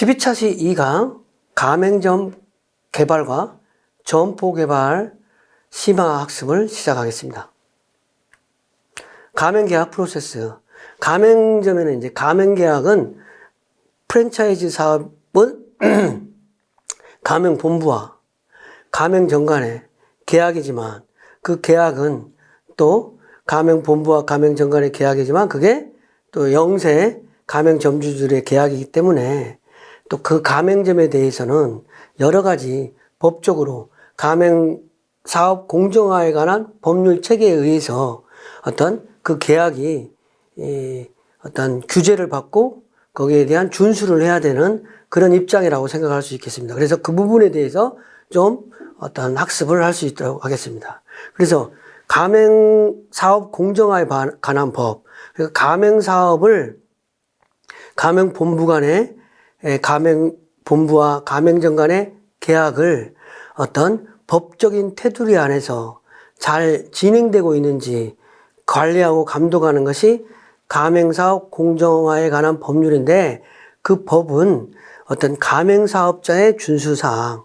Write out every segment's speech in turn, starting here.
12차시 2강 가맹점 개발과 점포 개발 심화 학습을 시작하겠습니다. 가맹계약 프로세스. 가맹점에는 이제 가맹계약은 프랜차이즈 사업은 가맹본부와 가맹점 간의 계약이지만 그 계약은 또 가맹본부와 가맹점 간의 계약이지만 그게 또 영세 가맹점주들의 계약이기 때문에 또 그 가맹점에 대해서는 여러 가지 법적으로 가맹사업 공정화에 관한 법률 체계에 의해서 어떤 그 계약이 어떤 규제를 받고 거기에 대한 준수를 해야 되는 그런 입장이라고 생각할 수 있겠습니다. 그래서 그 부분에 대해서 좀 어떤 학습을 할 수 있도록 하겠습니다. 그래서 가맹사업 공정화에 관한 법, 가맹사업을 가맹본부 간의 가맹본부와 가맹점 간의 계약을 어떤 법적인 테두리 안에서 잘 진행되고 있는지 관리하고 감독하는 것이 가맹사업 공정화에 관한 법률인데 그 법은 어떤 가맹사업자의 준수사항,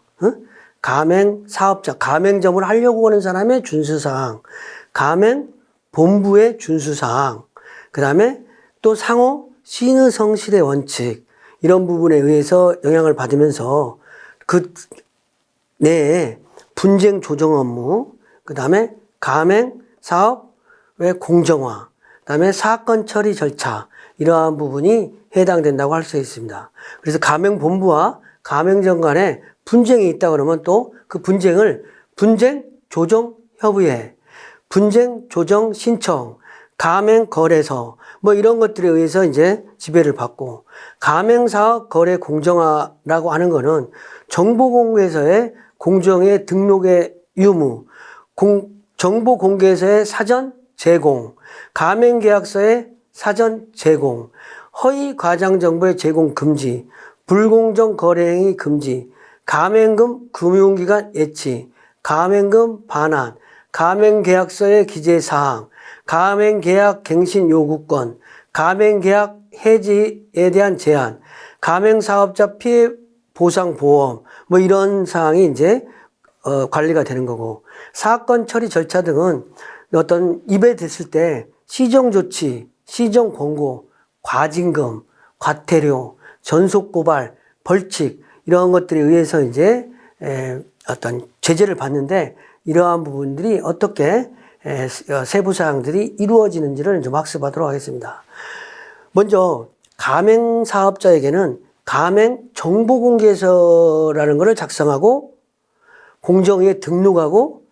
가맹사업자, 가맹점을 하려고 하는 사람의 준수사항, 가맹본부의 준수사항, 그 다음에 또 상호 신의성실의 원칙, 이런 부분에 의해서 영향을 받으면서 그 내에 분쟁 조정 업무, 그 다음에 가맹사업의 공정화, 그 다음에 사건 처리 절차, 이러한 부분이 해당된다고 할 수 있습니다. 그래서 가맹본부와 가맹점 간에 분쟁이 있다 그러면 또 그 분쟁을 분쟁 조정 협의회, 분쟁 조정 신청, 가맹거래소, 뭐 이런 것들에 의해서 이제 지배를 받고, 가맹사업 거래 공정화라고 하는 거는 정보공개서의 공정의 등록의 유무, 정보공개서의 사전 제공, 가맹계약서의 사전 제공, 허위 과장 정보의 제공 금지, 불공정 거래행위 금지, 가맹금 금융기관 예치, 가맹금 반환, 가맹계약서의 기재사항, 가맹계약 갱신 요구권, 가맹계약 해지에 대한 제한, 가맹사업자 피해 보상 보험, 뭐 이런 사항이 이제 관리가 되는 거고, 사건 처리 절차 등은 어떤 입에됐을 때 시정조치, 시정권고, 과징금, 과태료, 전속고발, 벌칙 이런 것들에 의해서 이제 어떤 제재를 받는데 이러한 부분들이 어떻게 세부 사항들이 이루어지는지를 좀 학습하도록 하겠습니다. 먼저 가맹사업자에게는 가맹정보공개서라는 것을 작성하고 공정위에 등록하고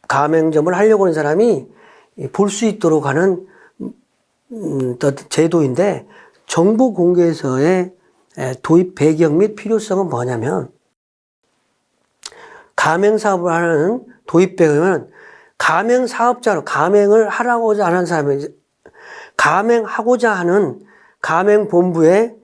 가맹점을 하려고 하는 사람이 볼 수 있도록 하는 제도인데, 정보공개서의 도입 배경 및 필요성은 뭐냐면, 가맹사업을 하는 도입 배경은 가맹사업자로 가맹을 하라고자 하는 사람이 가맹하고자 하는 가맹본부의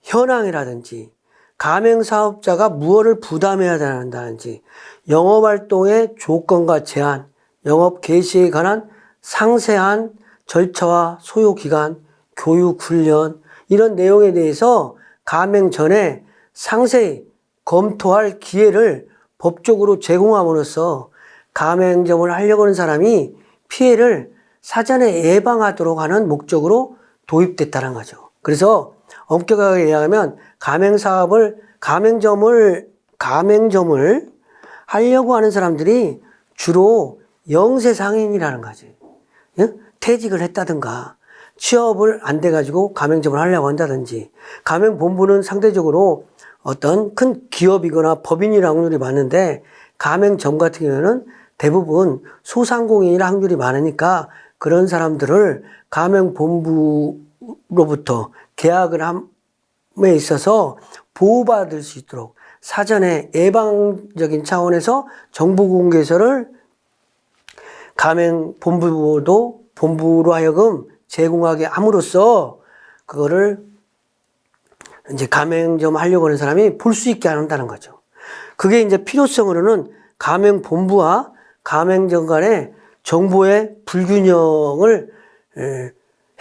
현황이라든지 가맹사업자가 무엇을 부담해야 한다든지 영업활동의 조건과 제한, 영업 개시에 관한 상세한 절차와 소요기간, 교육, 훈련 이런 내용에 대해서 가맹 전에 상세히 검토할 기회를 법적으로 제공함으로써 가맹점을 하려고 하는 사람이 피해를 사전에 예방하도록 하는 목적으로 도입됐다는 거죠. 그래서 엄격하게 이야기하면 가맹점을 하려고 하는 사람들이 주로 영세상인이라는 거지. 퇴직을 했다든가 취업을 안 돼가지고 가맹점을 하려고 한다든지, 가맹본부는 상대적으로 어떤 큰 기업이거나 법인일 확률이 많은데 가맹점 같은 경우는 대부분 소상공인일 확률이 많으니까 그런 사람들을 가맹본부로부터 계약을 함에 있어서 보호받을 수 있도록 사전에 예방적인 차원에서 정보공개서를 본부로 하여금 제공하게 함으로써 그거를 이제 가맹점 하려고 하는 사람이 볼 수 있게 한다는 거죠. 그게 이제 필요성으로는 가맹본부와 가맹점 간의 정보의 불균형을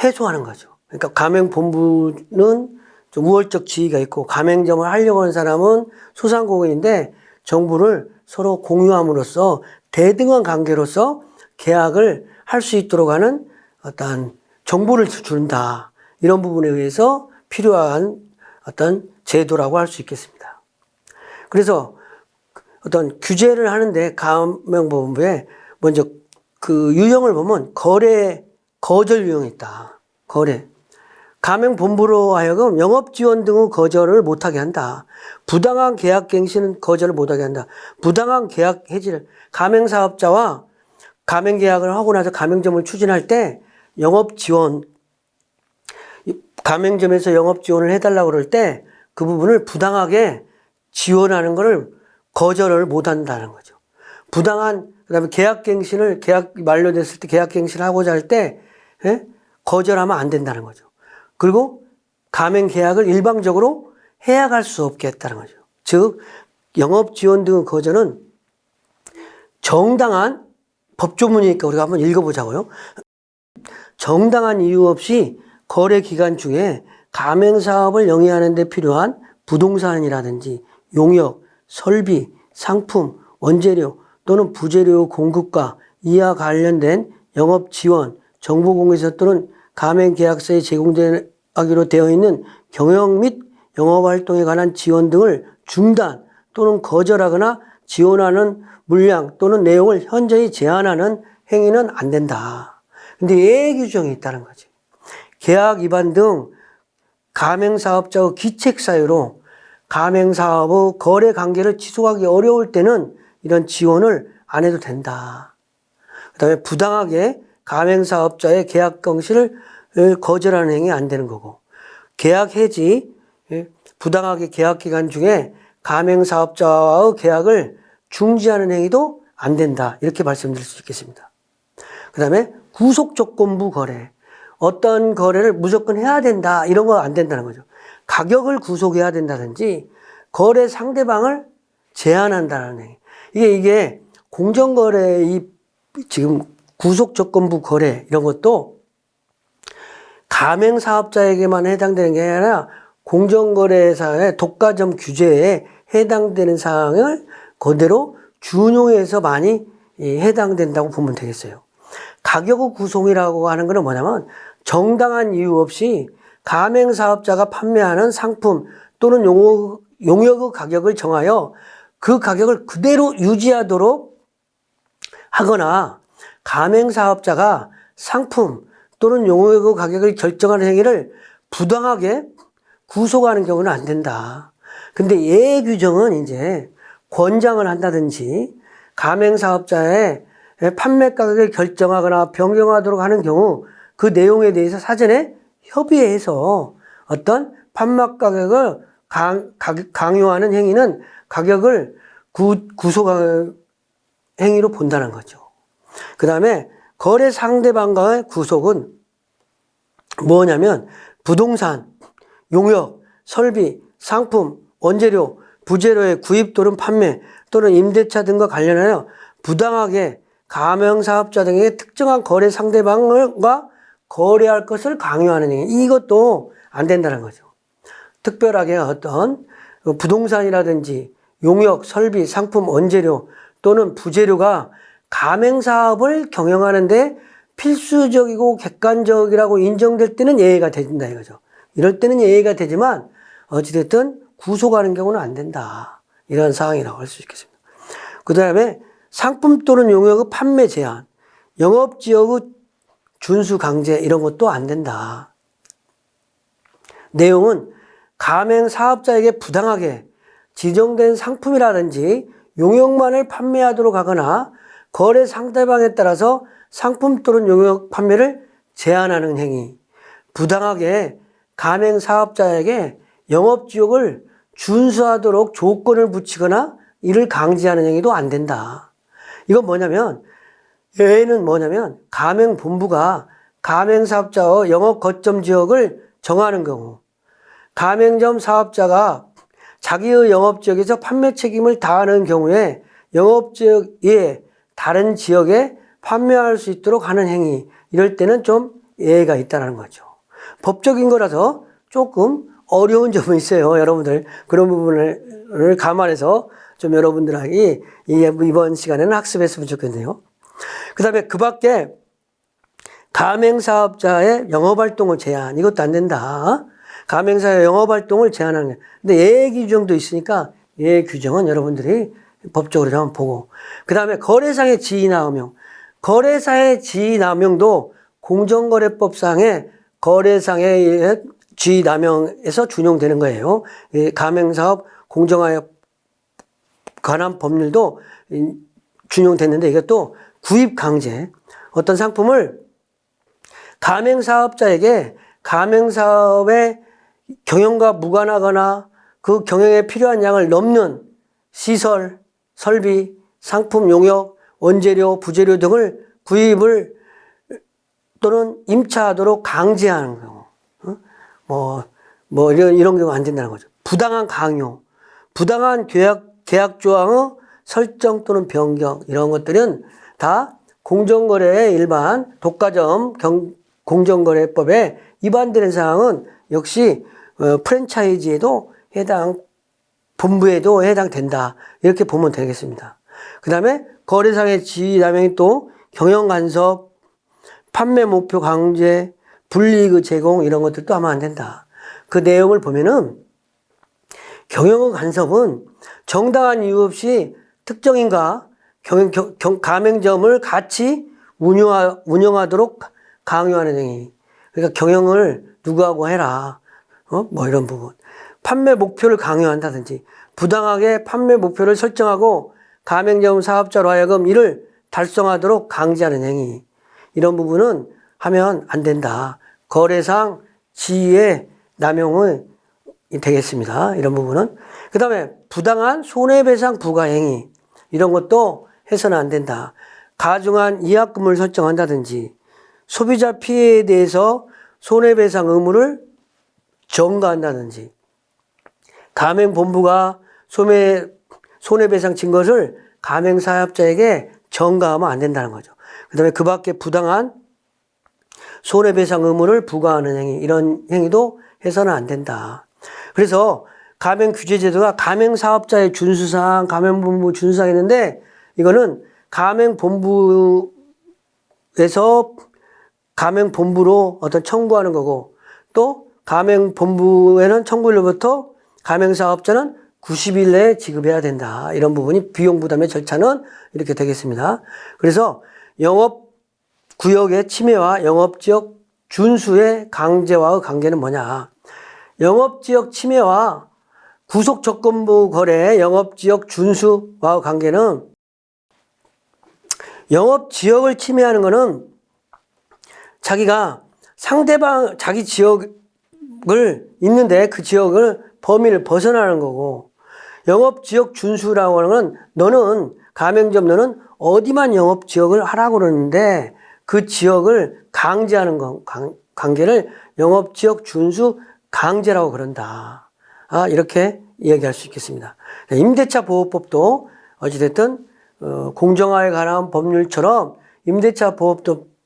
해소하는 거죠. 그러니까 가맹본부는 좀 우월적 지위가 있고 가맹점을 하려고 하는 사람은 소상공인인데 정보를 서로 공유함으로써 대등한 관계로서 계약을 할 수 있도록 하는 어떤 정보를 준다. 이런 부분에 의해서 필요한 어떤 제도라고 할 수 있겠습니다. 그래서 어떤 규제를 하는데 가맹법원부에 먼저 그 유형을 보면 거절 유형이 있다. 가맹본부로 하여금 영업지원 등의 거절을 못하게 한다. 부당한 계약갱신은 거절을 못하게 한다. 부당한 계약 해지를 가맹사업자와 가맹계약을 하고 나서 가맹점을 추진할 때 가맹점에서 영업지원을 해달라고 그럴 때 그 부분을 부당하게 지원하는 것을 거절을 못한다는 거죠. 그다음에 계약 만료됐을 때 계약갱신을 하고자 할 때 거절하면 안 된다는 거죠. 그리고 가맹계약을 일방적으로 해약할 수 없게 했다는 거죠. 즉 영업지원 등의 거절은 정당한 법조문이니까 우리가 한번 읽어보자고요. 정당한 이유 없이 거래 기간 중에 가맹사업을 영위하는 데 필요한 부동산이라든지 용역, 설비, 상품, 원재료 또는 부재료 공급과 이와 관련된 영업지원, 정보공개서 또는 가맹계약서에 제공하기로 되어 있는 경영 및 영업활동에 관한 지원 등을 중단 또는 거절하거나 지원하는 물량 또는 내용을 현저히 제한하는 행위는 안 된다. 근데 예외 규정이 있다는 거지. 계약 위반 등 가맹사업자의 기책 사유로 가맹사업의 거래 관계를 지속하기 어려울 때는 이런 지원을 안 해도 된다. 그 다음에 부당하게 가맹사업자의 계약 경시를 거절하는 행위 안 되는 거고, 계약 해지, 부당하게 계약 기간 중에 가맹사업자와의 계약을 중지하는 행위도 안 된다. 이렇게 말씀드릴 수 있겠습니다. 그 다음에 구속조건부 거래. 어떤 거래를 무조건 해야 된다. 이런 거 안 된다는 거죠. 가격을 구속해야 된다든지 거래 상대방을 제한한다는 행위. 이게 공정거래 지금 구속조건부 거래 이런 것도 가맹사업자에게만 해당되는 게 아니라 공정거래사의 독과점 규제에 해당되는 사항을 그대로 준용해서 많이 해당된다고 보면 되겠어요. 가격의 구속이라고 하는 것은 뭐냐면 정당한 이유 없이 가맹사업자가 판매하는 상품 또는 용역의 가격을 정하여 그 가격을 그대로 유지하도록 하거나 가맹사업자가 상품 또는 용역의 가격을 결정하는 행위를 부당하게 구속하는 경우는 안 된다. 근데 예외 규정은 이제 권장을 한다든지 가맹사업자의 판매 가격을 결정하거나 변경하도록 하는 경우 그 내용에 대해서 사전에 협의해서 어떤 판매 가격을 강요하는 행위는 가격을 구속하는 행위로 본다는 거죠. 그 다음에 거래 상대방과의 구속은 뭐냐면 부동산, 용역, 설비, 상품, 원재료, 부재료의 구입 또는 판매 또는 임대차 등과 관련하여 부당하게 가맹사업자 등에게 특정한 거래 상대방과 거래할 것을 강요하는 행위. 이것도 안 된다는 거죠. 특별하게 어떤 부동산이라든지 용역, 설비, 상품, 원재료 또는 부재료가 가맹사업을 경영하는데 필수적이고 객관적이라고 인정될 때는 예외가 된다 이거죠. 이럴 때는 예외가 되지만 어찌됐든 구속하는 경우는 안 된다. 이런 사항이라고 할 수 있겠습니다. 그 다음에 상품 또는 용역의 판매 제한, 영업지역의 준수 강제 이런 것도 안 된다. 내용은 가맹사업자에게 부당하게 지정된 상품이라든지 용역만을 판매하도록 하거나 거래 상대방에 따라서 상품 또는 용역 판매를 제한하는 행위, 부당하게 가맹사업자에게 영업지역을 준수하도록 조건을 붙이거나 이를 강제하는 행위도 안 된다. 이건 예외는 뭐냐면 가맹본부가 가맹사업자의 영업 거점 지역을 정하는 경우, 가맹점 사업자가 자기의 영업지역에서 판매 책임을 다하는 경우에 영업지역의 다른 지역에 판매할 수 있도록 하는 행위, 이럴 때는 좀 예외가 있다는 거죠. 법적인 거라서 조금 어려운 점은 있어요, 여러분들. 그런 부분을 감안해서 좀 여러분들에게 이번 시간에는 학습했으면 좋겠네요. 그 다음에 그 밖에 가맹사업자의 영업활동을 제한, 이것도 안 된다. 가맹사의 영업활동을 제한하는 게. 근데 예외 규정도 있으니까 예외 규정은 여러분들이 법적으로 좀 한번 보고. 그 다음에 거래상의 지위남용. 거래사의 지위남용도 공정거래법상의 거래상의 지위남용에서 준용되는 거예요. 가맹사업 공정화에 관한 법률도 준용됐는데 이것도 구입강제. 어떤 상품을 가맹사업자에게 가맹사업의 경영과 무관하거나 그 경영에 필요한 양을 넘는 시설, 설비, 상품 용역, 원재료, 부재료 등을 구입을 또는 임차하도록 강제하는 경우. 이런 경우 안 된다는 거죠. 부당한 강요, 부당한 계약 조항의 설정 또는 변경, 이런 것들은 다 공정거래의 일반 독과점 공정거래법에 위반되는 사항은 역시 프랜차이즈에도 본부에도 해당된다. 이렇게 보면 되겠습니다. 그 다음에 거래상의 지위남용이 또 경영간섭, 판매 목표 강제, 불이익의 제공, 이런 것들도 하면 안 된다. 그 내용을 보면은 경영의 간섭은 정당한 이유 없이 특정인과 가맹점을 같이 운영하도록 강요하는 행위. 그러니까 경영을 누구하고 해라. 이런 부분. 판매 목표를 강요한다든지 부당하게 판매 목표를 설정하고 가맹점 사업자로 하여금 이를 달성하도록 강제하는 행위. 이런 부분은 하면 안 된다. 거래상 지위의 남용이 되겠습니다. 이런 부분은. 그 다음에 부당한 손해배상 부과 행위. 이런 것도 해서는 안 된다. 가중한 이합금을 설정한다든지 소비자 피해에 대해서 손해배상 의무를 전가한다든지 가맹본부가 손해배상 진 것을 가맹사업자에게 전가하면 안 된다는 거죠. 그 다음에 그 밖에 부당한 손해배상 의무를 부과하는 행위, 이런 행위도 해서는 안 된다. 그래서 가맹규제제도가 가맹사업자의 준수사항, 가맹본부 준수사항이 있는데 이거는 가맹본부에서 가맹본부로 어떤 청구하는 거고 또 가맹본부에는 청구일로부터 가맹사업자는 90일 내에 지급해야 된다. 이런 부분이 비용부담의 절차는 이렇게 되겠습니다. 그래서 영업구역의 침해와 영업지역 준수의 강제와의 관계는 뭐냐. 영업지역 침해와 구속조건부 거래의 영업지역 준수와의 관계는 영업지역을 침해하는 것은 자기가 상대방 자기 지역을 있는데 그 지역을 범위를 벗어나는 거고 영업지역 준수라고 하는 건 너는 가맹점 너는 어디만 영업지역을 하라고 그러는데 그 지역을 강제하는 관계를 영업지역 준수 강제라고 그런다. 이렇게 이야기할 수 있겠습니다. 임대차 보호법도 어찌됐든 공정화에 관한 법률처럼 임대차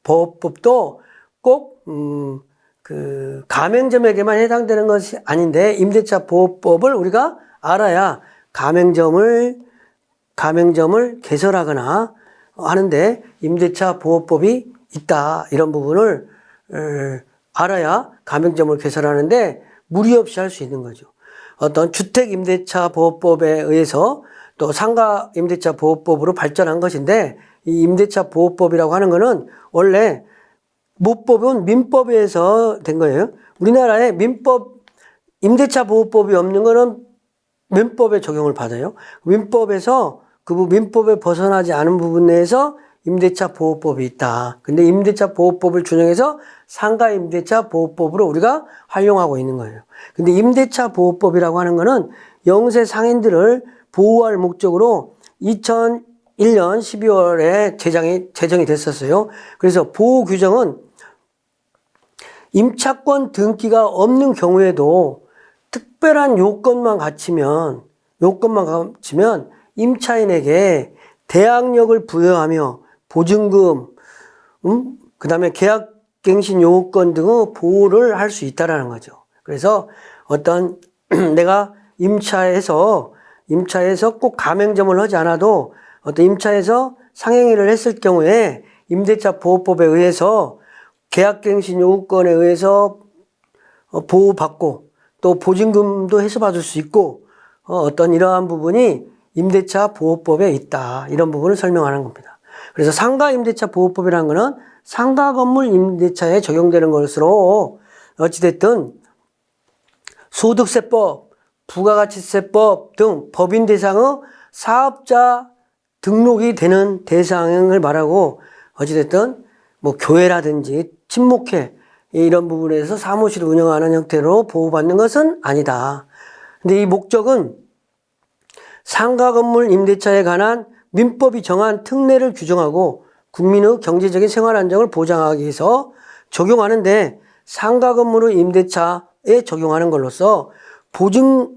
보호법도 꼭 그 가맹점에게만 해당되는 것이 아닌데 임대차 보호법을 우리가 알아야 가맹점을 개설하거나 하는데 임대차 보호법이 있다. 이런 부분을 알아야 가맹점을 개설하는데 무리 없이 할 수 있는 거죠. 어떤 주택임대차보호법에 의해서 또 상가임대차보호법으로 발전한 것인데 이 임대차보호법이라고 하는 것은 원래 모법은 민법에서 된 거예요. 우리나라에 임대차보호법이 없는 것은 민법에 적용을 받아요. 민법에서 그 민법에 벗어나지 않은 부분 내에서 임대차보호법이 있다. 근데 임대차보호법을 준용해서 상가임대차보호법으로 우리가 활용하고 있는 거예요. 근데 임대차보호법이라고 하는 거는 영세 상인들을 보호할 목적으로 2001년 12월에 제정이 됐었어요. 그래서 보호 규정은 임차권 등기가 없는 경우에도 특별한 요건만 갖추면 임차인에게 대항력을 부여하며 보증금, 그 다음에 계약갱신 요건 등의 보호를 할 수 있다라는 거죠. 그래서 어떤 내가 임차에서 꼭 가맹점을 하지 않아도 어떤 임차에서 상행위를 했을 경우에 임대차 보호법에 의해서 계약갱신 요구권에 의해서 보호받고 또 보증금도 해소받을 수 있고 어떤 이러한 부분이 임대차 보호법에 있다. 이런 부분을 설명하는 겁니다. 그래서 상가 임대차 보호법이라는 것은 상가 건물 임대차에 적용되는 것으로 어찌됐든 소득세법, 부가가치세법 등 법인 대상의 사업자 등록이 되는 대상을 말하고 어찌됐든 뭐 교회라든지 친목회 이런 부분에서 사무실을 운영하는 형태로 보호받는 것은 아니다. 근데 이 목적은 상가 건물 임대차에 관한 민법이 정한 특례를 규정하고 국민의 경제적인 생활 안정을 보장하기 위해서 적용하는데 상가 건물의 임대차에 적용하는 걸로써 보증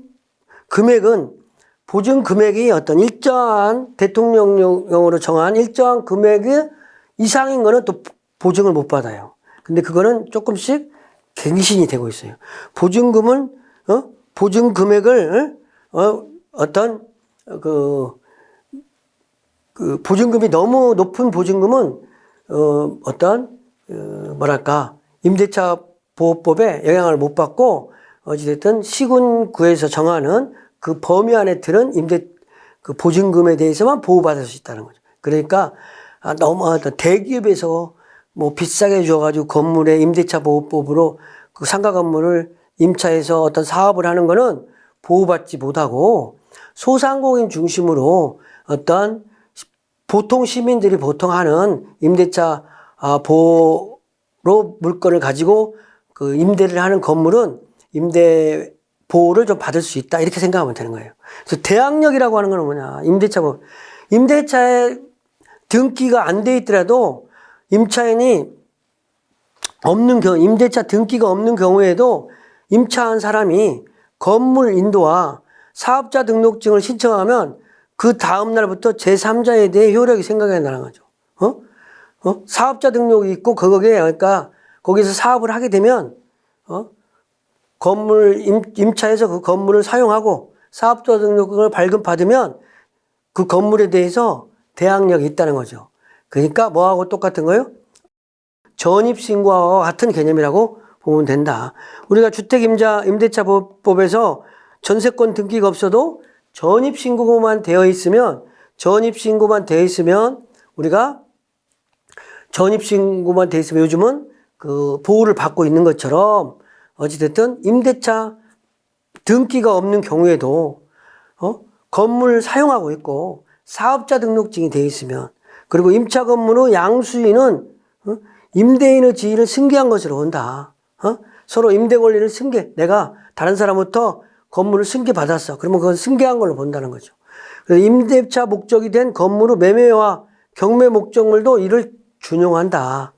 금액이 어떤 일정한 대통령령으로 정한 일정한 금액 이상인 거는 또 보증을 못 받아요. 근데 그거는 조금씩 갱신이 되고 있어요. 보증금은 보증 금액을 어떤 보증금이 너무 높은 보증금은 뭐랄까 임대차 보호법에 영향을 못 받고 어찌됐든 시군구에서 정하는 그 범위 안에 들은 그 보증금에 대해서만 보호받을 수 있다는 거죠. 그러니까 너무 대기업에서 뭐 비싸게 줘가지고 건물에 임대차 보호법으로 그 상가 건물을 임차해서 어떤 사업을 하는 거는 보호받지 못하고 소상공인 중심으로 어떤 보통 시민들이 보통 하는 임대차 보호로 물건을 가지고 그 임대를 하는 건물은 임대 보호를 좀 받을 수 있다 이렇게 생각하면 되는 거예요. 그래서 대항력이라고 하는 건 뭐냐? 임대차에 등기가 안 돼 있더라도 임차인이 없는 경우, 임대차 등기가 없는 경우에도 임차한 사람이 건물 인도와 사업자 등록증을 신청하면 그 다음 날부터 제3자에 대해 효력이 생각난다는 거죠. 사업자 등록이 있고 거기에 그러니까 거기서 사업을 하게 되면 건물 임차해서 그 건물을 사용하고 사업자 등록을 발급받으면 그 건물에 대해서 대항력이 있다는 거죠. 그러니까 뭐하고 똑같은 거예요? 전입신고와 같은 개념이라고 보면 된다. 우리가 주택임대차 보호법에서 전세권 등기가 없어도 전입신고만 되어 있으면 우리가 전입신고만 되어 있으면 요즘은 그 보호를 받고 있는 것처럼 어찌됐든 임대차 등기가 없는 경우에도 건물을 사용하고 있고 사업자 등록증이 되어 있으면 그리고 임차 건물의 양수인은 임대인의 지위를 승계한 것으로 본다. 서로 임대 권리를 내가 다른 사람부터 건물을 승계받았어. 그러면 그건 승계한 걸로 본다는 거죠. 그래서 임대차 목적이 된 건물의 매매와 경매 목적물도 이를 준용한다.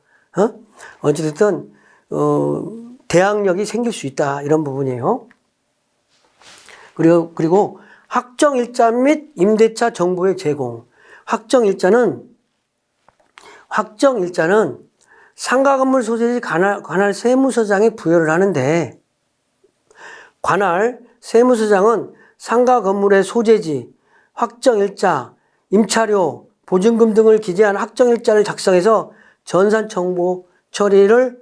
어찌됐든 대항력이 생길 수 있다. 이런 부분이에요. 그리고 확정일자 및 임대차 정보의 제공. 확정일자는 상가 건물 소재지 관할 세무서장이 부여를 하는데 관할 세무서장은 상가 건물의 소재지, 확정일자, 임차료, 보증금 등을 기재한 확정일자를 작성해서 전산정보 처리를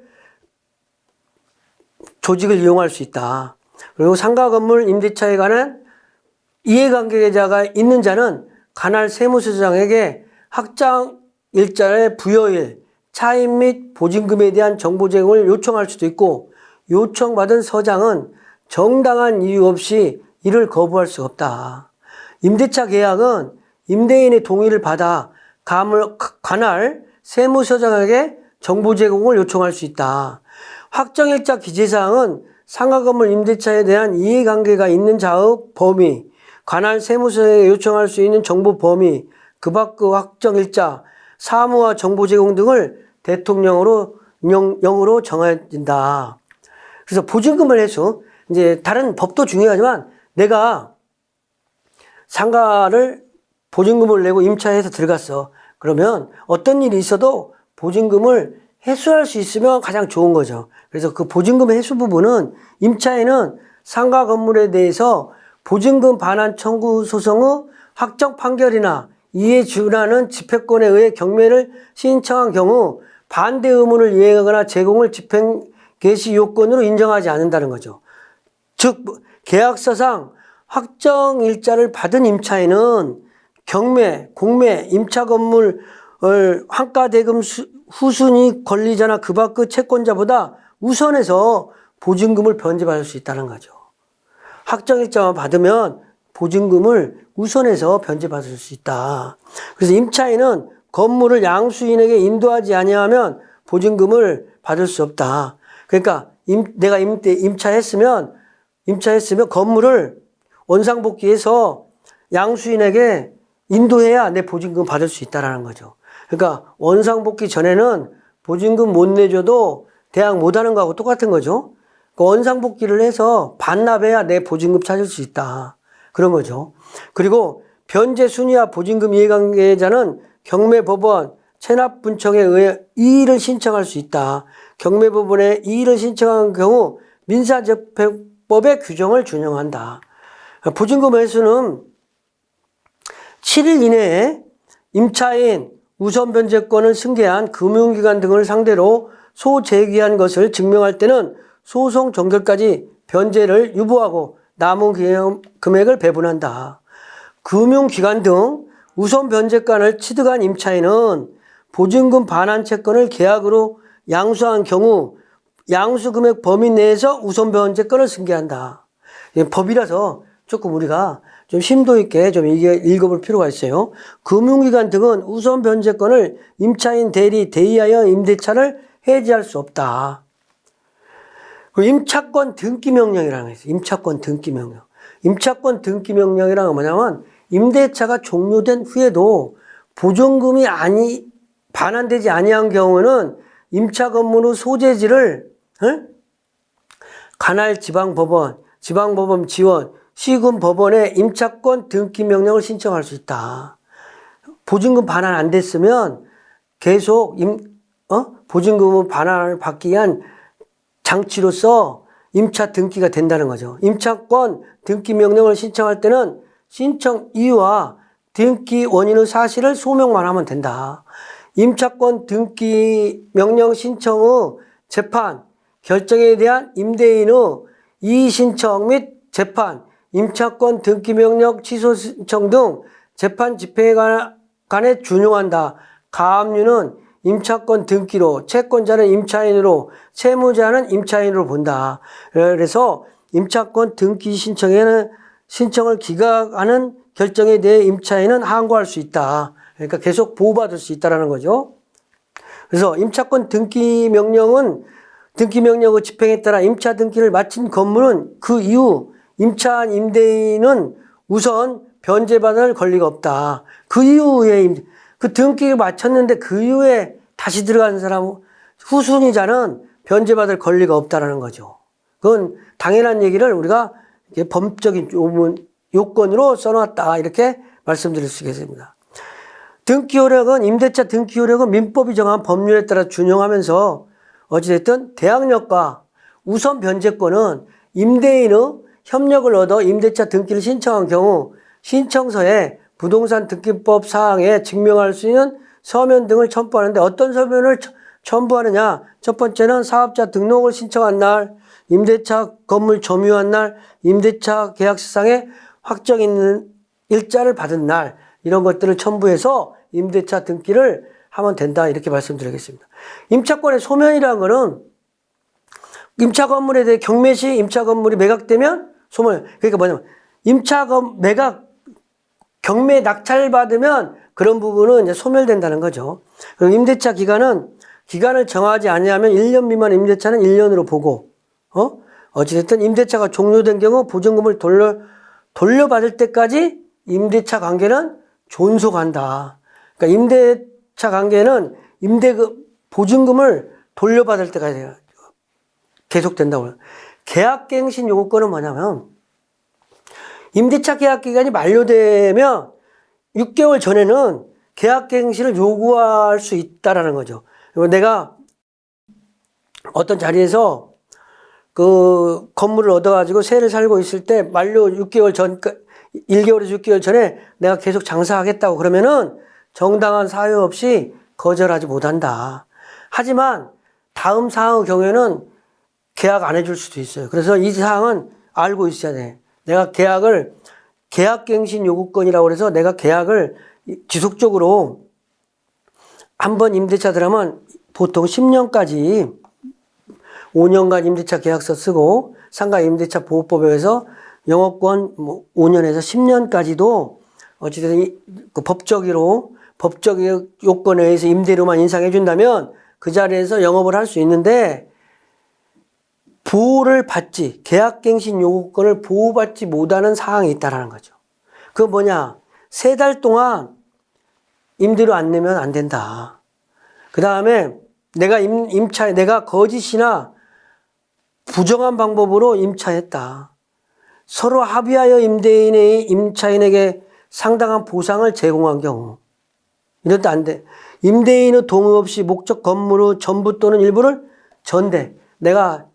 조직을 이용할 수 있다. 그리고 상가 건물 임대차에 관한 이해관계자가 있는 자는 관할 세무서장에게 확정일자의 부여일, 차임 및 보증금에 대한 정보 제공을 요청할 수도 있고 요청받은 서장은 정당한 이유 없이 이를 거부할 수 없다. 임대차 계약은 임대인의 동의를 받아 관할 세무서장에게 정보 제공을 요청할 수 있다. 확정일자 기재사항은 상가 건물 임대차에 대한 이해관계가 있는 자의 범위, 관할 세무서에게 요청할 수 있는 정보 범위, 그 밖의 확정일자, 사무와 정보 제공 등을 대통령으로 정해진다. 그래서 보증금을 해서 이제 다른 법도 중요하지만 내가 상가를 보증금을 내고 임차해서 들어갔어. 그러면 어떤 일이 있어도 보증금을 회수할 수 있으면 가장 좋은 거죠. 그래서 그 보증금 회수 부분은 임차에는 상가 건물에 대해서 보증금 반환 청구 소송의 확정 판결이나 이에 준하는 집행권에 의해 경매를 신청한 경우 반대 의무를 이행하거나 제공을 집행 개시 요건으로 인정하지 않는다는 거죠. 즉 계약서상 확정 일자를 받은 임차인은 경매, 공매, 임차 건물 환가 대금 후순위 권리자나 그 밖의 채권자보다 우선해서 보증금을 변제받을 수 있다는 거죠. 확정 일자만 받으면 보증금을 우선해서 변제받을 수 있다. 그래서 임차인은 건물을 양수인에게 인도하지 아니하면 보증금을 받을 수 없다. 그러니까 내가 임차했으면 건물을 원상복귀해서 양수인에게 인도해야 내 보증금 받을 수 있다라는 거죠. 그러니까 원상복귀 전에는 보증금 못 내줘도 대항 못하는 거하고 똑같은 거죠. 그러니까 원상복귀를 해서 반납해야 내 보증금 찾을 수 있다. 그런 거죠. 그리고 변제 순위와 보증금 이해관계자는 경매법원 체납분청에 의해 이의를 신청할 수 있다. 경매법원에 이의를 신청한 경우 민사집행법의 규정을 준용한다. 보증금 회수는 7일 이내에 임차인 우선 변제권을 승계한 금융기관 등을 상대로 소제기한 것을 증명할 때는 소송 종결까지 변제를 유보하고 남은 금액을 배분한다. 금융기관 등 우선 변제권을 취득한 임차인은 보증금 반환 채권을 계약으로 양수한 경우 양수금액 범위 내에서 우선 변제권을 승계한다. 법이라서 조금 우리가 좀 심도 있게 좀 읽어볼 필요가 있어요. 금융기관 등은 우선 변제권을 임차인 대리 대의하여 임대차를 해지할 수 없다. 임차권 등기 명령이라는 게 있어요. 임차권 등기 명령. 임차권 등기 명령이라는 건 뭐냐면 임대차가 종료된 후에도 보증금이 반환되지 아니한 경우는 임차 건물의 소재지를 관할 지방법원, 지방법원 지원, 시군법원에 임차권 등기 명령을 신청할 수 있다. 보증금 반환 안 됐으면 계속 보증금 반환을 받기 위한 장치로서 임차 등기가 된다는 거죠. 임차권 등기 명령을 신청할 때는 신청 이유와 등기 원인의 사실을 소명만 하면 된다. 임차권 등기 명령 신청의 재판, 결정에 대한 임대인의 이의 신청 및 재판, 임차권 등기 명령 취소 신청 등 재판 집행에 관해 준용한다. 가압류는 임차권 등기로, 채권자는 임차인으로, 채무자는 임차인으로 본다. 그래서 임차권 등기 신청을 기각하는 결정에 대해 임차인은 항고할 수 있다. 그러니까 계속 보호받을 수 있다는 거죠. 그래서 임차권 등기 명령의 집행에 따라 임차 등기를 마친 건물은 그 이후 임차한 임대인은 우선 변제받을 권리가 없다. 그 이후에 그 등기를 마쳤는데 그 이후에 다시 들어간 사람 후순위자는 변제받을 권리가 없다라는 거죠. 그건 당연한 얘기를 우리가 법적인 요건으로 써놨다 이렇게 말씀드릴 수 있겠습니다. 등기효력은 임대차 등기효력은 민법이 정한 법률에 따라 준용하면서 어찌됐든 대항력과 우선 변제권은 임대인의 협력을 얻어 임대차 등기를 신청한 경우 신청서에 부동산 등기법 사항에 증명할 수 있는 서면 등을 첨부하는데 어떤 서면을 첨부하느냐? 첫 번째는 사업자 등록을 신청한 날, 임대차 건물 점유한 날, 임대차 계약서상에 확정 있는 일자를 받은 날 이런 것들을 첨부해서 임대차 등기를 하면 된다 이렇게 말씀드리겠습니다. 임차권의 소멸이라는 거는 임차 건물에 대해 경매 시 임차 건물이 매각되면 소멸. 그러니까 뭐냐면 경매 낙찰 받으면 그런 부분은 이제 소멸된다는 거죠. 그리고 임대차 기간을 정하지 아니하면 1년 미만 임대차는 1년으로 보고, 어찌됐든 임대차가 종료된 경우 보증금을 돌려받을 때까지 임대차 관계는 존속한다. 그러니까 임대차 관계는 보증금을 돌려받을 때까지 계속된다고. 계약갱신 요건은 뭐냐면 임대차 계약 기간이 만료되면 6개월 전에는 계약갱신을 요구할 수 있다라는 거죠. 내가 어떤 자리에서 그 건물을 얻어가지고 세를 살고 있을 때 만료 6개월 전, 1개월에서 6개월 전에 내가 계속 장사하겠다고 그러면은 정당한 사유 없이 거절하지 못한다. 하지만 다음 사항의 경우에는 계약 안 해줄 수도 있어요. 그래서 이 사항은 알고 있어야 돼. 내가 계약갱신 요구권이라고 해서 내가 계약을 지속적으로 한번 임대차 들어가면 보통 10년까지 5년간 임대차 계약서 쓰고 상가 임대차 보호법에 의해서 영업권 5년에서 10년까지도 어찌됐든 그 법적 요건에 의해서 임대료만 인상해 준다면 그 자리에서 영업을 할 수 있는데 보호를 받지, 계약갱신 요구권을 보호받지 못하는 사항이 있다라는 거죠. 그건 뭐냐? 3달 동안 임대료 안 내면 안 된다. 그 다음에 내가 거짓이나 부정한 방법으로 임차했다. 서로 합의하여 임차인에게 상당한 보상을 제공한 경우. 이럴 때 안 돼. 임대인의 동의 없이 목적 건물의 전부 또는 일부를 전대. 내가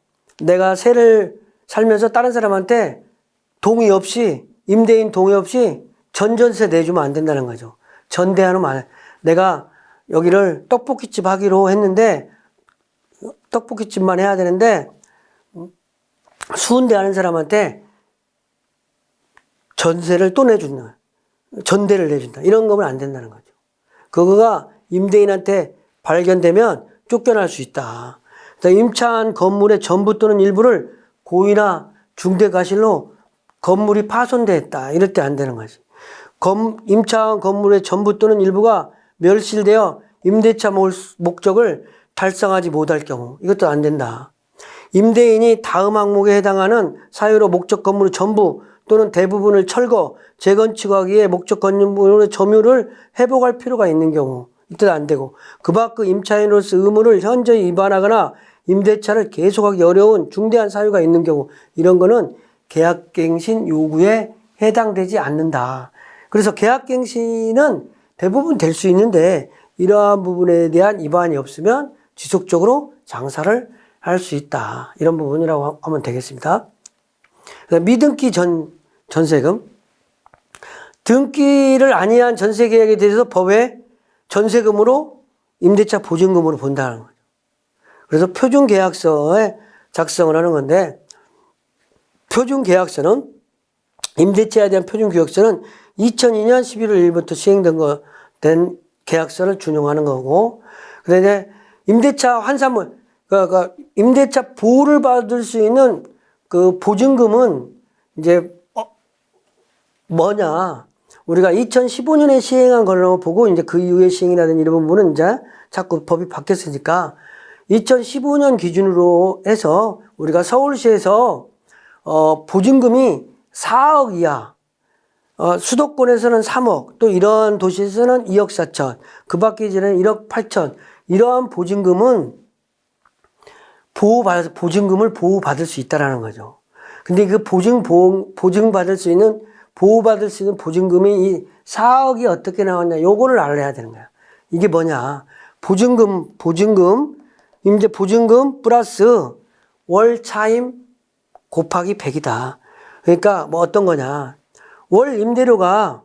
세를 살면서 다른 사람한테 동의 없이, 임대인 동의 없이 전전세 내주면 안 된다는 거죠. 전대하는 말. 내가 여기를 떡볶이집 하기로 했는데, 떡볶이집만 해야 되는데, 수은대 하는 사람한테 전세를 또 내준다. 전대를 내준다. 이런 거면 안 된다는 거죠. 그거가 임대인한테 발견되면 쫓겨날 수 있다. 임차한 건물의 전부 또는 일부를 고의나 중대과실로 건물이 파손됐다. 이럴 때 안 되는 거지. 임차한 건물의 전부 또는 일부가 멸실되어 임대차 목적을 달성하지 못할 경우 이것도 안 된다. 임대인이 다음 항목에 해당하는 사유로 목적 건물의 전부 또는 대부분을 철거, 재건축하기 위해 목적 건물의 점유를 회복할 필요가 있는 경우 이때도 안 되고 그 밖의 임차인으로서 의무를 현저히 위반하거나 임대차를 계속하기 어려운 중대한 사유가 있는 경우 이런 거는 계약갱신 요구에 해당되지 않는다. 그래서 계약갱신은 대부분 될 수 있는데 이러한 부분에 대한 위반이 없으면 지속적으로 장사를 할 수 있다. 이런 부분이라고 하면 되겠습니다. 미등기 전세금. 등기를 아니한 전세계약에 대해서 법에 전세금으로 임대차 보증금으로 본다는 거죠. 그래서 표준계약서에 작성을 하는 건데 표준계약서는 임대차에 대한 표준계약서는 2002년 11월 1일부터 시행된 계약서를 준용하는 거고 그런데 임대차 환산물 그러니까 임대차 보호를 받을 수 있는 그 보증금은 이제 뭐냐 우리가 2015년에 시행한 걸로 보고 이제 그 이후에 시행이라든지 이런 부분은 이제 자꾸 법이 바뀌었으니까 2015년 기준으로 해서 우리가 서울시에서 보증금이 4억 이하 수도권에서는 3억 또 이러한 도시에서는 2억 4천 그 밖에 이제는 1억 8천 이러한 보증금은 보증금을 보호받을 수 있다라는 거죠. 근데 그 보증받을 수 있는 보호받을 수 있는 보증금이 이 4억이 어떻게 나왔냐 요거를 알아야 되는 거야. 이게 뭐냐 보증금 임대 보증금 플러스 월 차임 곱하기 100이다. 그러니까 뭐 어떤 거냐 월 임대료가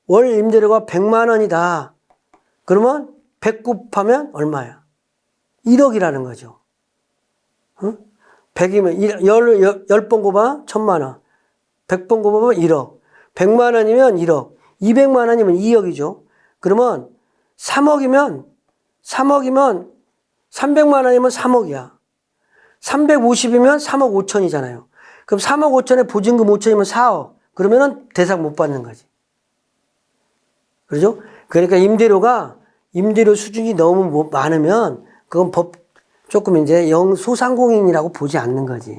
100만 원이다. 그러면 100 곱하면 얼마야? 1억이라는 거죠. 응? 100이면 10번 곱하면 1000만 원. 100번 곱하면 1억. 100만 원이면 1억. 200만 원이면 2억이죠. 그러면 300만 원이면 3억이야. 350이면 3억 5천이잖아요. 그럼 3억 5천에 보증금 5천이면 4억. 그러면은 대상 못 받는 거지. 그렇죠? 그러니까 임대료 수준이 너무 많으면 그건 조금 이제 소상공인이라고 보지 않는 거지.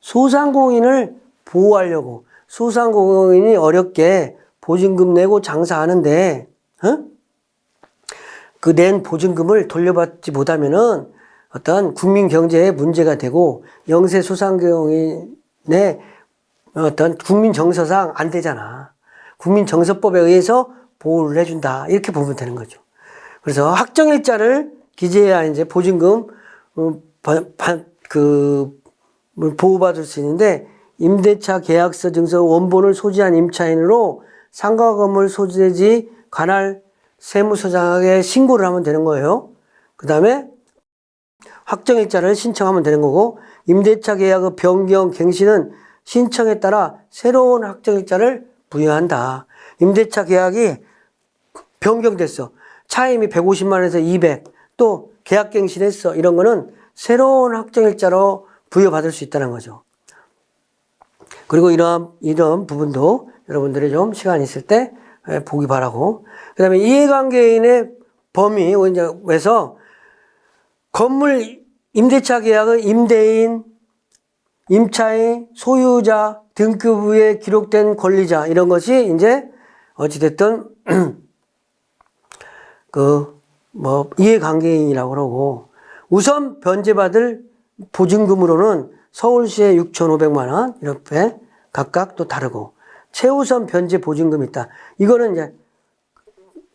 소상공인을 보호하려고 소상공인이 어렵게 보증금 내고 장사하는데 그 낸 보증금을 돌려받지 못하면은 어떤 국민 경제에 문제가 되고 영세 소상공인의 어떤 국민 정서상 안 되잖아. 국민 정서법에 의해서 보호를 해준다. 이렇게 보면 되는 거죠. 그래서 확정일자를 기재해야 이제 보증금 보호받을 수 있는데 임대차 계약서 증서 원본을 소지한 임차인으로 상가 건물 소재지 관할 세무서장에게 신고를 하면 되는 거예요. 그 다음에 확정일자를 신청하면 되는 거고 임대차 계약의 변경 갱신은 신청에 따라 새로운 확정일자를 부여한다. 임대차 계약이 변경됐어. 차임이 150만 원에서 200, 또 계약 갱신했어. 이런 거는 새로운 확정일자로 부여받을 수 있다는 거죠. 그리고 이런 부분도 여러분들이 좀 시간 있을 때 보기 바라고. 그 다음에 이해관계인의 범위에서 건물 임대차 계약의 임대인, 임차인, 소유자, 등급위에 기록된 권리자 이런 것이 이제 어찌됐든 이해관계인이라고 그러고 우선 변제받을 보증금으로는 서울시에 6,500만 원 이렇게 각각 또 다르고 최우선 변제 보증금이 있다. 이거는 이제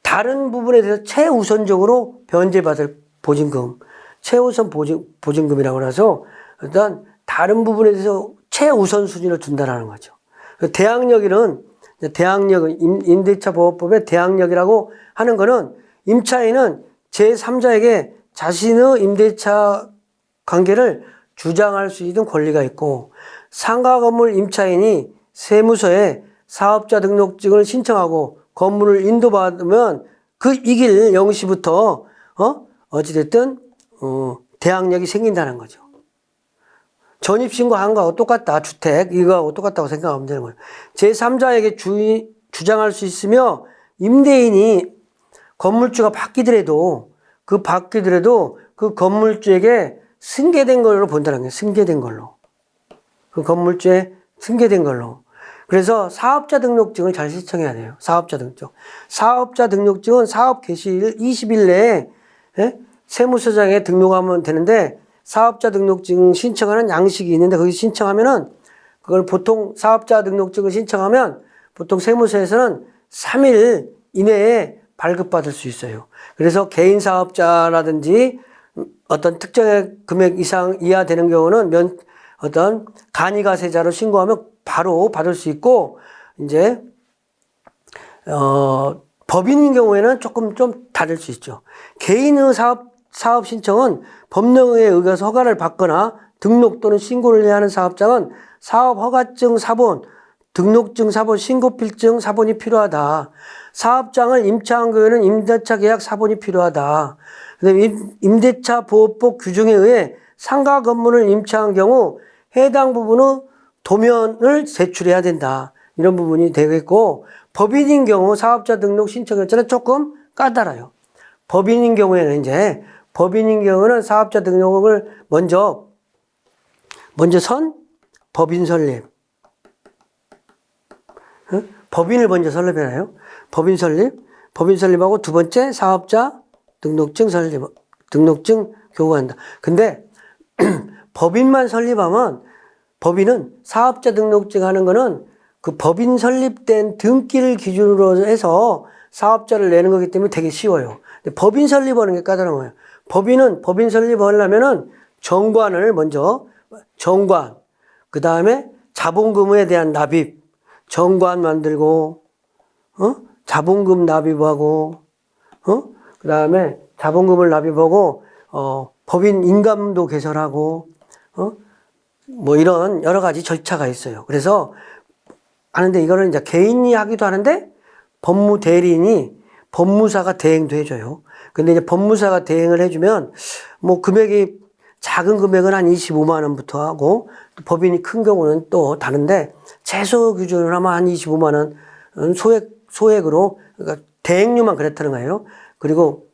다른 부분에 대해서 최우선적으로 변제받을 보증금, 최우선 보증금이라고 해서 일단 다른 부분에 대해서 최우선 순위를 준다라는 거죠. 대항력은 임대차 보호법의 대항력이라고 하는 거는 임차인은 제3자에게 자신의 임대차 관계를 주장할 수 있는 권리가 있고 상가 건물 임차인이 세무서에 사업자 등록증을 신청하고 건물을 인도받으면 이 길 0시부터 어찌됐든 대항력이 생긴다는 거죠. 전입신고한 거하고 똑같다. 주택 이거하고 똑같다고 생각하면 되는 거예요. 제3자에게 주장할 수 있으며 임대인이 건물주가 바뀌더라도 그 건물주에게 승계된 걸로 본다는 거예요. 승계된 걸로. 그 건물주에 승계된 걸로. 그래서 사업자 등록증을 잘 신청해야 돼요. 사업자 등록증. 사업자 등록증은 사업 개시일 20일 내에 세무서장에 등록하면 되는데 사업자 등록증 신청하는 양식이 있는데 거기 신청하면은 그걸 보통 사업자 등록증을 신청하면 보통 세무서에서는 3일 이내에 발급받을 수 있어요. 그래서 개인 사업자라든지 어떤 특정의 금액 이하 되는 경우는 어떤 간이가세자로 신고하면 바로 받을 수 있고 이제 법인인 경우에는 조금 좀 다를 수 있죠. 개인의 사업 신청은 법령에 의해서 허가를 받거나 등록 또는 신고를 해야 하는 사업장은 사업 허가증 사본, 등록증 사본, 신고필증 사본이 필요하다. 사업장을 임차한 경우에는 임대차 계약 사본이 필요하다. 그다음에 임대차 보호법 규정에 의해 상가 건물을 임차한 경우 해당 부분의 도면을 제출해야 된다. 이런 부분이 되겠고 법인인 경우 사업자 등록 신청 절차는 조금 까다로워요. 법인인 경우는 사업자 등록을 먼저 법인 설립. 법인을 먼저 설립해놔요. 법인 설립하고 두 번째 사업자 등록증 교부한다. 근데 법인만 설립하면 법인은 사업자 등록증 하는 거는 그 법인 설립된 등기를 기준으로 해서 사업자를 내는 거기 때문에 되게 쉬워요. 근데 법인 설립하는 게 까다로운 거예요. 법인 설립하려면은 정관, 그 다음에 자본금에 대한 납입, 정관 만들고, 자본금 납입하고, 그 다음에 자본금을 납입하고, 법인 인감도 개설하고, 뭐 이런 여러 가지 절차가 있어요. 그래서 하는데 이거는 이제 개인이 하기도 하는데 법무사가 대행도 해줘요. 근데 이제 법무사가 대행을 해주면 뭐 금액이 작은 금액은 한 25만 원부터 하고 법인이 큰 경우는 또 다른데 최소 기준으로 하면 한 25만 원 소액으로 그러니까 대행료만 그랬다는 거예요. 그리고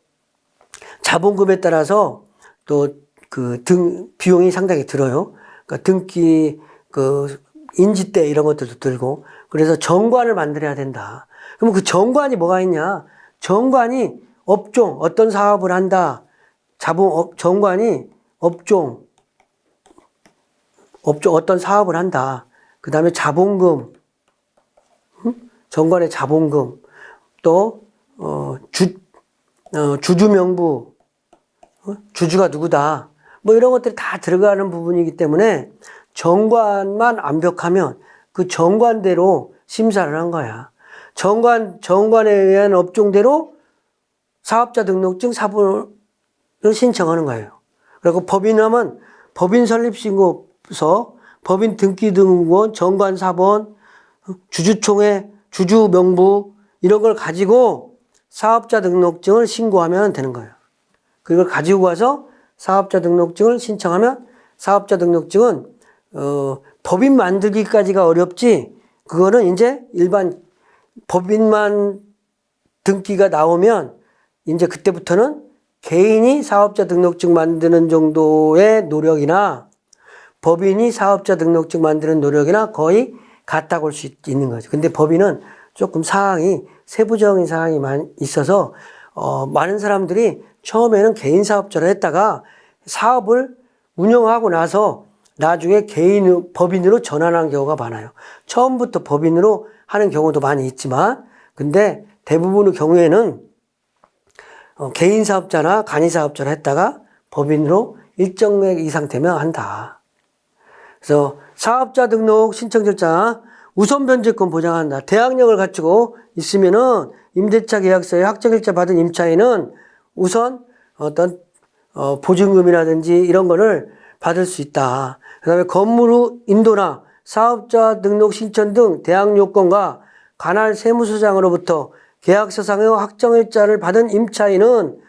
자본금에 따라서 또 그 비용이 상당히 들어요. 그러니까 등기 인지대 이런 것들도 들고 그래서 정관을 만들어야 된다. 그럼 그 정관이 뭐가 있냐? 정관이 업종 어떤 사업을 한다. 정관이 업종 어떤 사업을 한다. 그 다음에 자본금, 정관의 자본금, 또 주주 명부, 주주가 누구다. 뭐 이런 것들이 다 들어가는 부분이기 때문에 정관만 완벽하면 그 정관대로 심사를 한 거야. 정관에 의한 업종대로 사업자 등록증 사본을 신청하는 거예요. 그리고 법인하면 법인 설립신고서, 법인 등기등본, 정관사본, 주주총회, 주주명부 이런 걸 가지고 사업자 등록증을 신고하면 되는 거예요. 그걸 가지고 가서 사업자 등록증을 신청하면 사업자 등록증은 법인 만들기까지가 어렵지, 그거는 이제 일반 법인만 등기가 나오면 이제 그때부터는 개인이 사업자 등록증 만드는 정도의 노력이나 법인이 사업자 등록증 만드는 노력이나 거의 같다고 볼 수 있는 거죠. 근데 법인은 조금 사항이, 세부적인 사항이 많이 있어서 많은 사람들이 처음에는 개인 사업자를 했다가 사업을 운영하고 나서 나중에 법인으로 전환한 경우가 많아요. 처음부터 법인으로 하는 경우도 많이 있지만, 근데 대부분의 경우에는 개인 사업자나 간이 사업자를 했다가 법인으로 일정액 이상 되면 한다. 그래서 사업자 등록 신청 절차, 우선 변제권 보장한다. 대항력을 갖추고 있으면은 임대차 계약서에 확정일자 받은 임차인은 우선 어떤 보증금이라든지 이런 거를 받을 수 있다. 그 다음에 건물 후 인도나 사업자 등록 신청 등 대항 요건과 관할 세무서장으로부터 계약서상의 확정일자를 받은 임차인은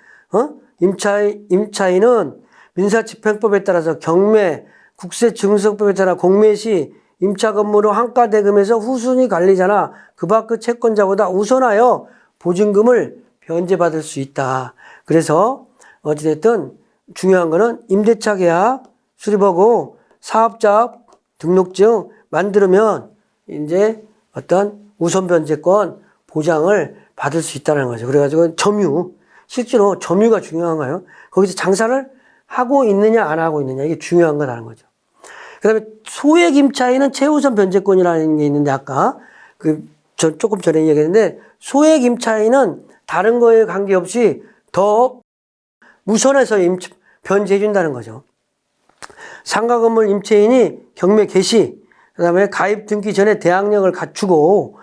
민사집행법에 따라서 경매, 국세증서법에 따라 공매 시 임차 건물 후 한가 대금에서 후순위 관리자나 그 밖의 채권자보다 우선하여 보증금을 변제받을 수 있다. 그래서 어찌됐든 중요한 거는 임대차 계약 수립하고 사업자 등록증 만들면 이제 어떤 우선 변제권 보장을 받을 수 있다는 거죠. 그래가지고 실제로 점유가 중요한 거예요. 거기서 장사를 하고 있느냐 안 하고 있느냐, 이게 중요한 거라는 거죠. 그 다음에 소액 임차인은 최우선 변제권이라는 게 있는데, 아까 조금 전에 얘기했는데, 소액 임차인은 다른 거에 관계없이 더 우선해서 변제해 준다는 거죠. 상가 건물 임차인이 경매 개시, 그 다음에 가입 등기 전에 대항력을 갖추고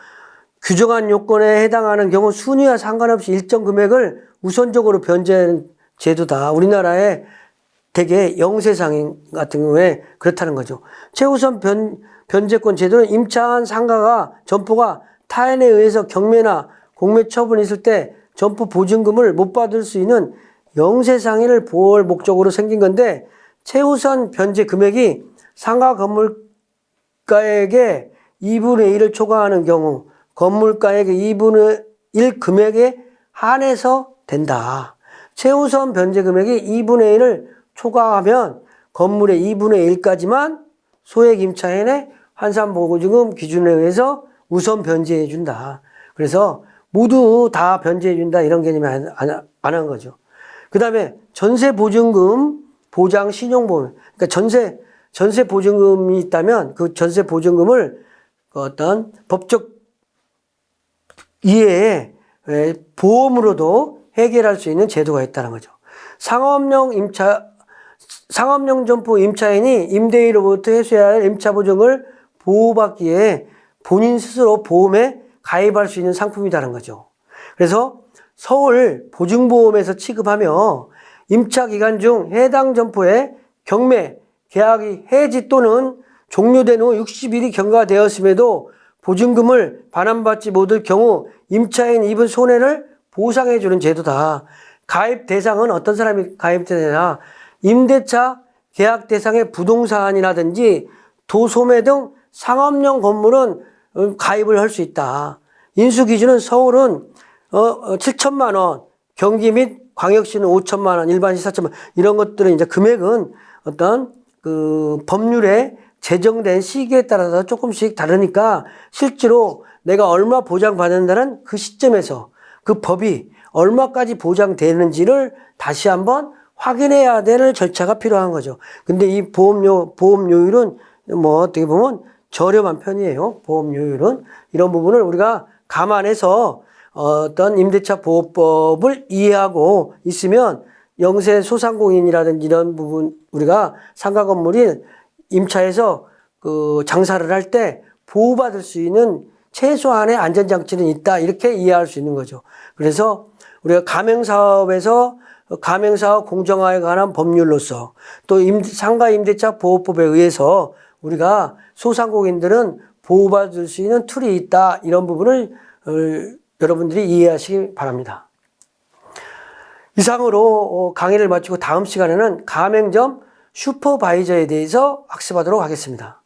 규정한 요건에 해당하는 경우 순위와 상관없이 일정 금액을 우선적으로 변제하는 제도다. 우리나라에 되게 영세상 같은 경우에 그렇다는 거죠. 최우선 변제권 제도는 임차한 상가가 점포가 타인에 의해서 경매나 공매 처분이 있을 때 점포 보증금을 못 받을 수 있는 영세상해를 보호할 목적으로 생긴 건데, 최우선 변제 금액이 상가 건물가액의 2분의 1을 초과하는 경우 건물가액의 2분의 1 금액에 한해서 된다. 최우선 변제 금액이 2분의 1을 초과하면 건물의 2분의 1까지만 소액 임차인의 환산보증금 기준에 의해서 우선 변제해 준다. 그래서 모두 다 변제해 준다, 이런 개념이 안 한 거죠. 그 다음에 전세보증금 보장 신용보험. 그러니까 전세 보증금이 있다면 그 전세 보증금을 어떤 법적 이해에 보험으로도 해결할 수 있는 제도가 있다는 거죠. 상업용 점포 임차인이 임대인으로부터 해소해야 할 임차 보증을 보호받기 위해 본인 스스로 보험에 가입할 수 있는 상품이라는 거죠. 그래서 서울 보증보험에서 취급하며 임차 기간 중 해당 점포의 경매, 계약이 해지 또는 종료된 후 60일이 경과되었음에도 보증금을 반환받지 못할 경우 임차인 입은 손해를 보상해 주는 제도다. 가입 대상은 어떤 사람이 가입되느냐? 임대차 계약 대상의 부동산이라든지 도소매 등 상업용 건물은 가입을 할 수 있다. 인수 기준은 서울은 7천만 원, 경기 및 광역시는 5천만 원, 일반시 4천만 원, 이런 것들은 이제 금액은 어떤 법률에 제정된 시기에 따라서 조금씩 다르니까 실제로 내가 얼마 보장받는다는 그 시점에서 그 법이 얼마까지 보장되는지를 다시 한번 확인해야 되는 절차가 필요한 거죠. 근데 이 보험료율은 어떻게 보면 저렴한 편이에요. 보험료율은. 이런 부분을 우리가 감안해서 어떤 임대차 보호법을 이해하고 있으면 영세 소상공인이라든지 이런 부분, 우리가 상가 건물이 임차해서 그 장사를 할 때 보호받을 수 있는 최소한의 안전장치는 있다. 이렇게 이해할 수 있는 거죠. 그래서 우리가 가맹사업에서 가맹사업 공정화에 관한 법률로서 또 상가임대차 보호법에 의해서 우리가 소상공인들은 보호받을 수 있는 툴이 있다. 이런 부분을 여러분들이 이해하시기 바랍니다. 이상으로 강의를 마치고 다음 시간에는 가맹점 슈퍼바이저에 대해서 학습하도록 하겠습니다.